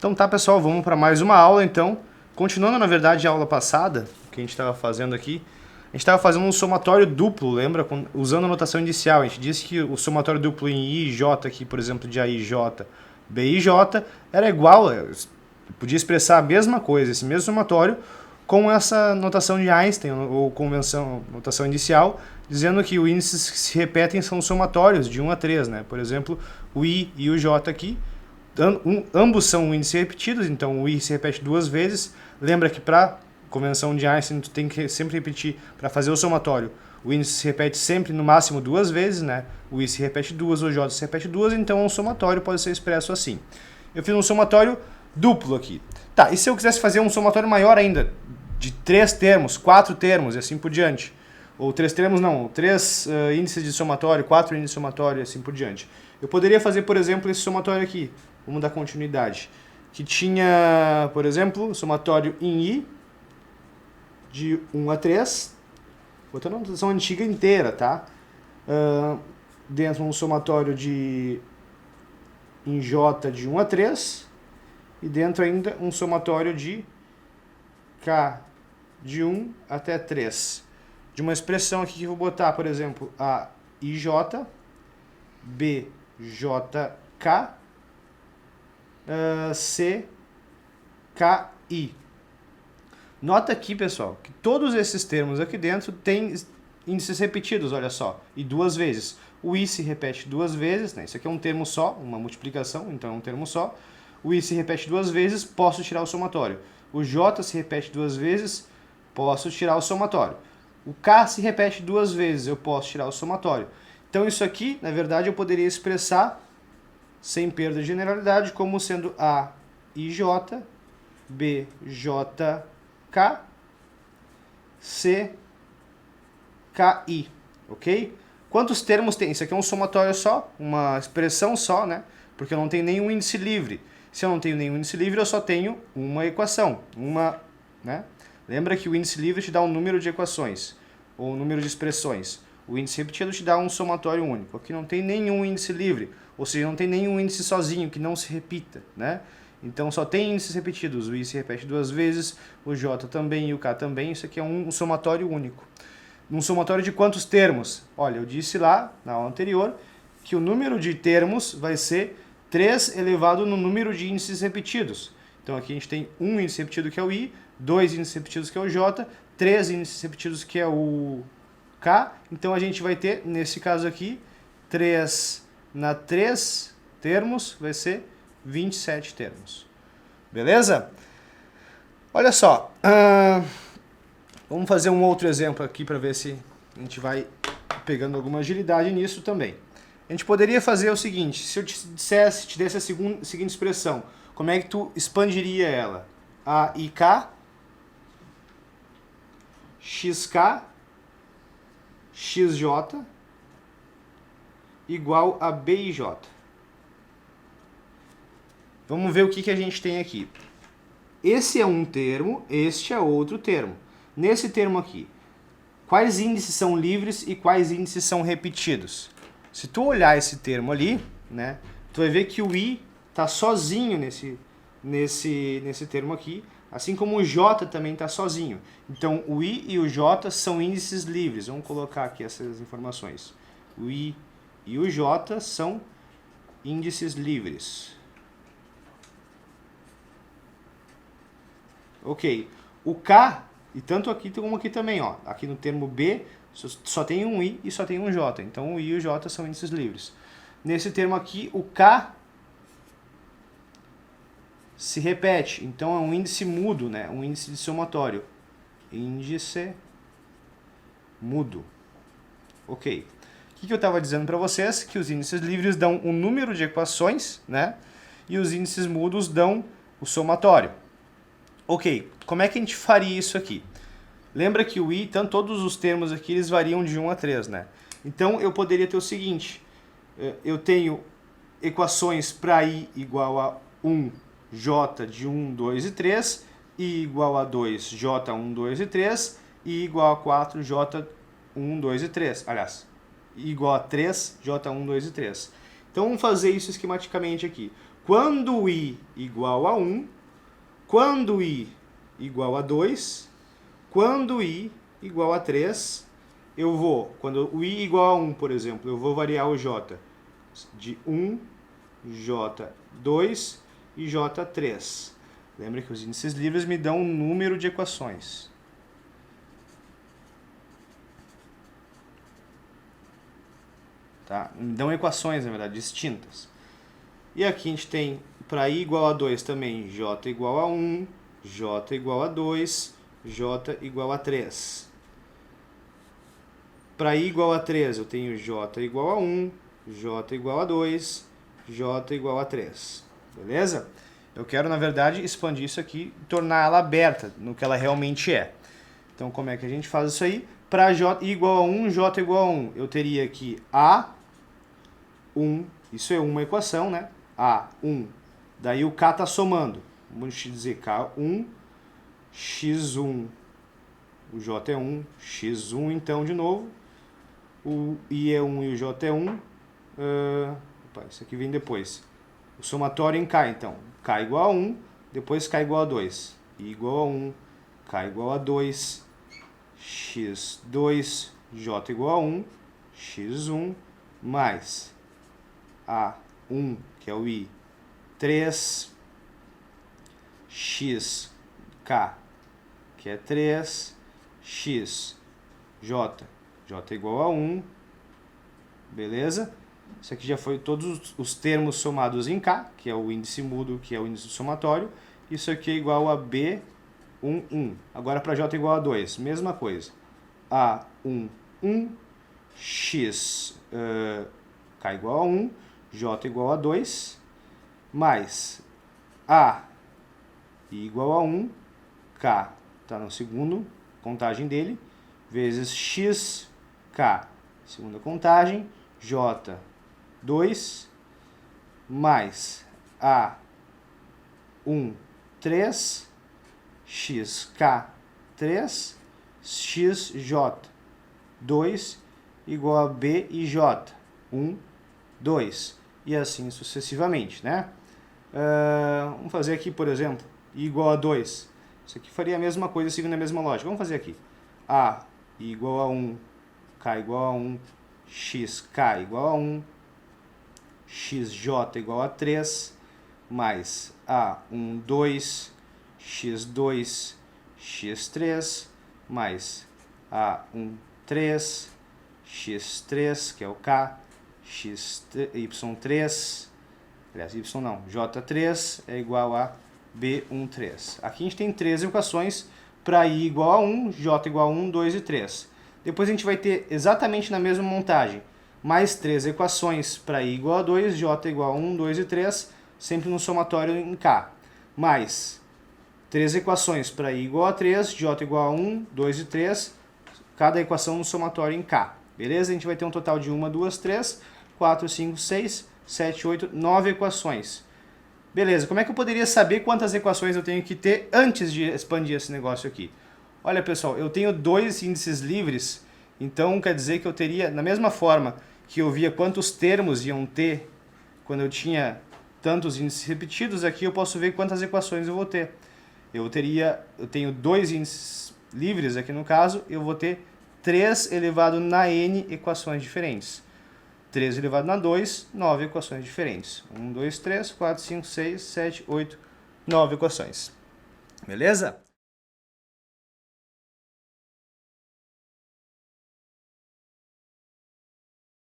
Então tá, pessoal, vamos para mais uma aula, então. Continuando, na verdade, a aula passada, que a gente estava fazendo aqui, a gente estava fazendo um somatório duplo, lembra? Usando a notação inicial. A gente disse que o somatório duplo em I e J aqui, por exemplo, de AIJ, BIJ, era igual, podia expressar a mesma coisa, esse mesmo somatório, com essa notação de Einstein, ou convenção, notação inicial, dizendo que os índices que se repetem são somatórios de 1 a 3, né? Por exemplo, o I e o J aqui, ambos são índices repetidos, então o I se repete duas vezes. Lembra que para convenção de Einstein tu tem que sempre repetir, para fazer o somatório, o índice se repete sempre no máximo duas vezes, né? O I se repete duas, o J se repete duas, então um somatório pode ser expresso assim. Eu fiz um somatório duplo aqui. Tá, e se eu quisesse fazer um somatório maior ainda, de 3 termos, 4 termos e assim por diante? Ou 3 termos não, 3 índices de somatório, 4 índices de somatório e assim por diante. Eu poderia fazer, por exemplo, esse somatório aqui. Vamos dar continuidade. Que tinha, por exemplo, somatório em I, de 1 a 3. Botando a notação antiga inteira, tá? Dentro um somatório em J de 1 a 3. E dentro ainda um somatório de K de 1 até 3. De uma expressão aqui que eu vou botar, por exemplo, a IJ, BJK, CKI. Nota aqui, pessoal, que todos esses termos aqui dentro têm índices repetidos, olha só, e duas vezes. O I se repete duas vezes, né? Isso aqui é um termo só, uma multiplicação, então é um termo só. O I se repete duas vezes, posso tirar o somatório. O J se repete duas vezes, posso tirar o somatório. O K se repete duas vezes, eu posso tirar o somatório. Então isso aqui, na verdade, eu poderia expressar, sem perda de generalidade, como sendo A, IJ, B, JK, C, KI, ok? Quantos termos tem? Isso aqui é um somatório só, uma expressão só, né? Porque eu não tenho nenhum índice livre. Se eu não tenho nenhum índice livre, eu só tenho uma equação, né? Lembra que o índice livre te dá um número de equações, ou um número de expressões. O índice repetido te dá um somatório único. Aqui não tem nenhum índice livre, ou seja, não tem nenhum índice sozinho que não se repita, né? Então só tem índices repetidos. O I se repete duas vezes, o J também e o K também. Isso aqui é um somatório único. Um somatório de quantos termos? Olha, eu disse lá, na aula anterior, que o número de termos vai ser 3 elevado no número de índices repetidos. Então aqui a gente tem um índice repetido que é o I, 2 índices repetidos que é o J, 3 índices repetidos que é o K. Então a gente vai ter, nesse caso aqui, 3 na 3 termos, vai ser 27 termos. Beleza? Olha só, vamos fazer um outro exemplo aqui para ver se a gente vai pegando alguma agilidade nisso também. A gente poderia fazer o seguinte, se eu te desse a seguinte expressão, como é que tu expandiria ela? AIK, XK, XJ, igual a BIJ. Vamos ver o que a gente tem aqui. Esse é um termo, este é outro termo. Nesse termo aqui, quais índices são livres e quais índices são repetidos? Se tu olhar esse termo ali, né, tu vai ver que o I está sozinho nesse termo aqui, assim como o J também está sozinho. Então, o I e o J são índices livres. Vamos colocar aqui essas informações. O I e o J são índices livres. Ok. O K, e tanto aqui como aqui também, ó. Aqui no termo B, só tem um I e só tem um J. Então, o I e o J são índices livres. Nesse termo aqui, o K se repete. Então, é um índice mudo, né? Um índice de somatório. Índice mudo. Ok. O que eu estava dizendo para vocês? Que os índices livres dão um número de equações, né? E os índices mudos dão o somatório. Ok, como é que a gente faria isso aqui? Lembra que o I, todos os termos aqui, eles variam de 1 a 3, né? Então, eu poderia ter o seguinte. Eu tenho equações para I igual a 1, J de 1, 2 e 3, I igual a 2, J 1, 2 e 3, I igual a 4, J 1, 2 e 3. Aliás, I igual a 3, J 1, 2 e 3. Então, vamos fazer isso esquematicamente aqui. quando i igual a 1, quando i igual a 2, quando i igual a 3, eu vou, quando o i igual a 1, por exemplo, eu vou variar o j de 1, j2 e j3. Lembra que os índices livres me dão um número de equações. Tá? Me dão equações, na verdade, distintas. E aqui a gente tem, para i igual a 2 também, j igual a 1, j igual a 2, j igual a 3. Para i igual a 3, eu tenho j igual a 1, j igual a 2, j igual a 3. Beleza? Eu quero, na verdade, expandir isso aqui e tornar ela aberta no que ela realmente é. Então, como é que a gente faz isso aí? Para j igual a 1, j igual a 1, eu teria aqui A1, isso é uma equação, né? A1. Daí o K está somando. Vamos dizer K1, X1, o J é 1, X1 então de novo. O I é 1 e o J é 1. Isso aqui vem depois. O somatório em K, então. K igual a 1, depois K igual a 2. I igual a 1, K igual a 2, X2, J igual a 1, X1, mais A1, que é o I, 3, XK, que é 3, X, J igual a 1, beleza? Isso aqui já foi todos os termos somados em K, que é o índice mudo, que é o índice somatório. Isso aqui é igual a B11. Agora para J igual a 2, mesma coisa. A11, X, K igual a 1, J igual a 2, mais A igual a 1, K está no segundo contagem dele, vezes XK, segunda contagem, J 2, mais A1, 3, XK, 3, XJ, 2, igual a B e J, 1, 2, e assim sucessivamente, né? Vamos fazer aqui, por exemplo, I igual a 2. Isso aqui faria a mesma coisa seguindo a mesma lógica. Vamos fazer aqui. A igual a 1, K igual a 1, XK igual a 1, XJ igual a 3, mais A1, 2, X2, X3, mais A1, 3, X3, que é o K, Y3, aliás, Y não, J3 é igual a B13. Aqui a gente tem três equações para I igual a 1, J igual a 1, 2 e 3. Depois a gente vai ter exatamente na mesma montagem, mais três equações para I igual a 2, J igual a 1, 2 e 3, sempre no somatório em K. Mais três equações para I igual a 3, J igual a 1, 2 e 3, cada equação no somatório em K. Beleza? A gente vai ter um total de 1, 2, 3, 4, 5, 6, 7, 8, 9 equações. Beleza, como é que eu poderia saber quantas equações eu tenho que ter antes de expandir esse negócio aqui? Olha, pessoal, eu tenho dois índices livres, então quer dizer que eu teria, da mesma forma que eu via quantos termos iam ter quando eu tinha tantos índices repetidos, aqui eu posso ver quantas equações eu vou ter. Eu tenho dois índices livres aqui no caso, eu vou ter 3 elevado na n equações diferentes. 3 elevado na 2, 9 equações diferentes. 1, 2, 3, 4, 5, 6, 7, 8, 9 equações. Beleza?